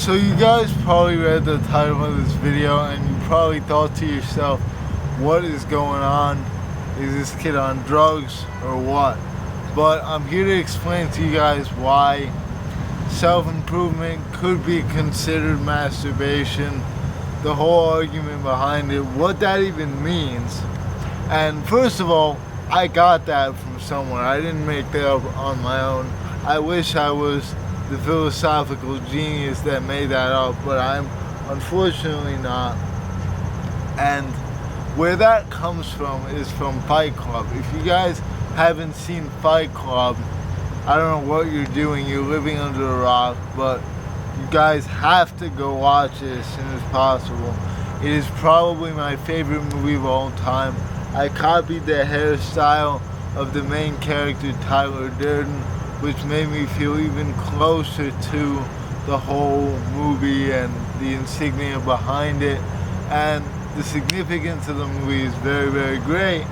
So you guys probably read the title of this video and you probably thought to yourself, what is going on? Is this kid on drugs or what? But I'm here to explain to you guys why self-improvement could be considered masturbation, the whole argument behind it, what that even means. And first of all, I got that from somewhere. I didn't make that up on my own. I wish I was the philosophical genius that made that up, but I'm unfortunately not. And where that comes from is from Fight Club. If you guys haven't seen Fight Club, I don't know what you're doing. You're living under a rock, but you guys have to go watch it as soon as possible. It is probably my favorite movie of all time. I copied the hairstyle of the main character, Tyler Durden, which made me feel even closer to the whole movie and the insignia behind it. And the significance of the movie is very, very great.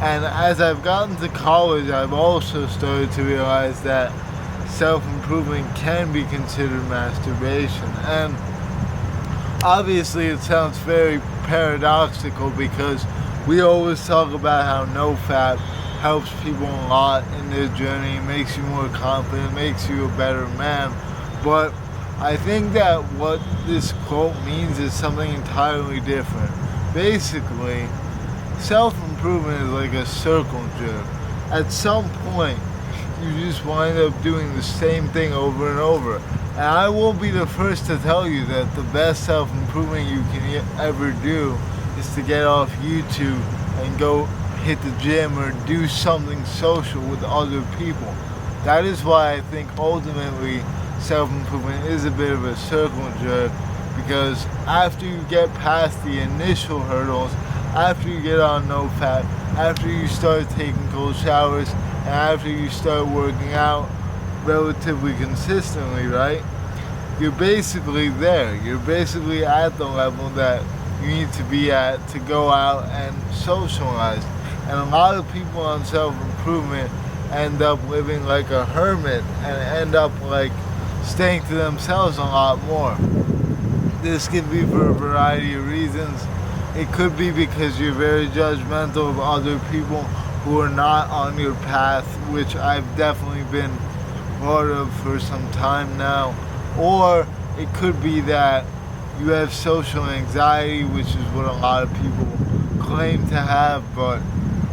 And as I've gotten to college, I've also started to realize that self-improvement can be considered masturbation. And obviously it sounds very paradoxical because we always talk about how no-fap helps people a lot in their journey, makes you more confident, makes you a better man. But I think that what this quote means is something entirely different. Basically, self-improvement is like a circle jerk. At some point, you just wind up doing the same thing over and over. And I will be the first to tell you that the best self-improvement you can ever do is to get off YouTube and go hit the gym or do something social with other people. That is why I think ultimately self-improvement is a bit of a circle jerk, because after you get past the initial hurdles, after you get on no-fap, after you start taking cold showers, and after you start working out relatively consistently, right? You're basically there. You're basically at the level that you need to be at to go out and socialize. And a lot of people on self-improvement end up living like a hermit and end up like staying to themselves a lot more. This could be for a variety of reasons. It could be because you're very judgmental of other people who are not on your path, which I've definitely been part of for some time now. Or it could be that you have social anxiety, which is what a lot of people claim to have, but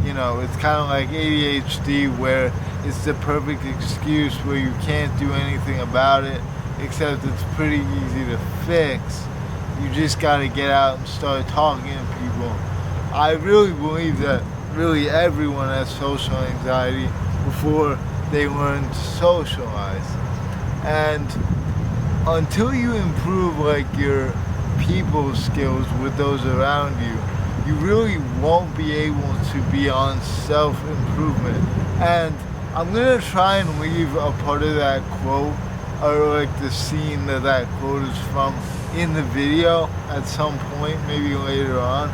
you know, it's kind of like ADHD, where it's the perfect excuse where you can't do anything about it, except it's pretty easy to fix. You just got to get out and start talking to people. I really believe that really everyone has social anxiety before they learn to socialize. And until you improve like your people skills with those around you, you really won't be able to be on self-improvement. And I'm going to try and leave a part of that quote, or like the scene that that quote is from, in the video at some point, maybe later on.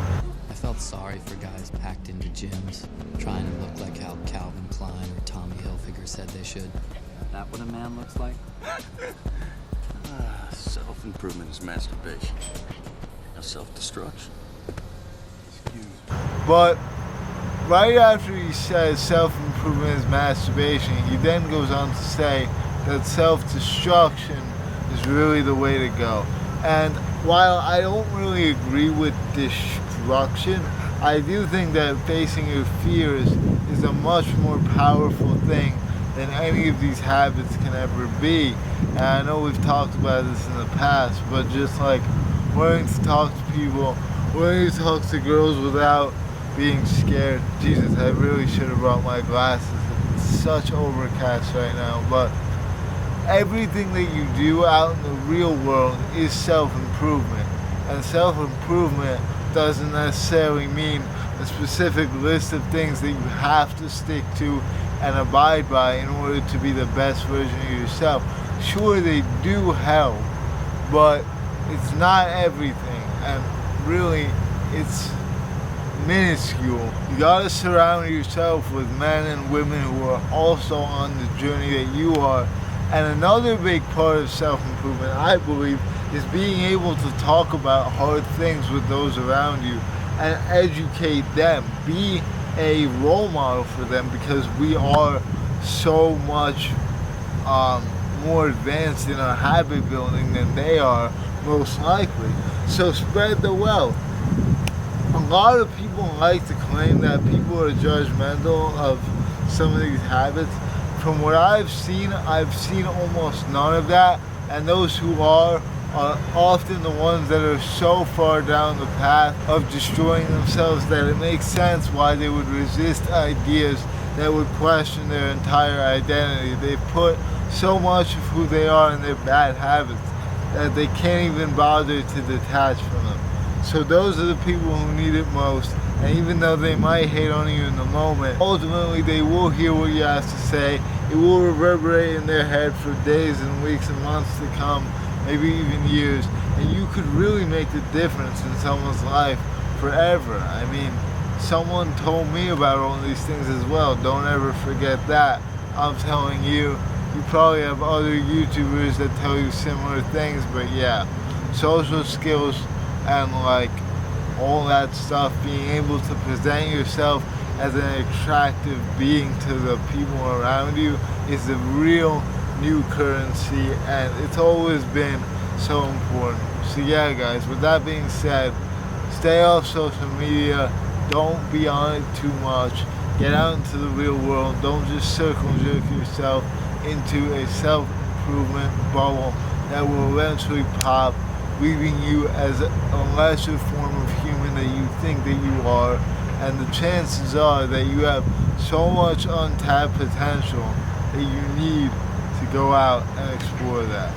I felt sorry for guys packed into gyms, trying to look like how Calvin Klein or Tommy Hilfiger said they should. That what a man looks like? Self-improvement is masturbation. Now self-destruction. But right after he says self-improvement is masturbation, he then goes on to say that self-destruction is really the way to go. And while I don't really agree with destruction, I do think that facing your fears is a much more powerful thing than any of these habits can ever be. And I know we've talked about this in the past, but just like learning to talk to people, learning to talk to girls without being scared. Jesus, I really should have brought my glasses. It's such overcast right now, but everything that you do out in the real world is self-improvement. And self-improvement doesn't necessarily mean a specific list of things that you have to stick to and abide by in order to be the best version of yourself. Sure, they do help, but it's not everything, and really it's minuscule. You gotta surround yourself with men and women who are also on the journey that you are. And another big part of self-improvement, I believe, is being able to talk about hard things with those around you and educate them. Be a role model for them, because we are so much more advanced in our habit building than they are, most likely. So spread the wealth. A lot of people like to claim that people are judgmental of some of these habits. From what I've seen almost none of that, and those who are often the ones that are so far down the path of destroying themselves that it makes sense why they would resist ideas that would question their entire identity. They put so much of who they are in their bad habits that they can't even bother to detach from them. So those are the people who need it most, and even though they might hate on you in the moment, ultimately they will hear what you have to say. It will reverberate in their head for days and weeks and months to come, maybe even years, and you could really make the difference in someone's life forever. I mean, someone told me about all these things as well. Don't ever forget that. I'm telling you. You probably have other YouTubers that tell you similar things, but yeah, social skills and like all that stuff, being able to present yourself as an attractive being to the people around you is the real new currency, and it's always been so important. So yeah guys, with that being said, stay off social media, don't be on it too much, get out into the real world, don't just circle jerk yourself into a self-improvement bubble that will eventually pop, leaving you as a lesser form of human that you think that you are, and the chances are that you have so much untapped potential that you need to go out and explore that.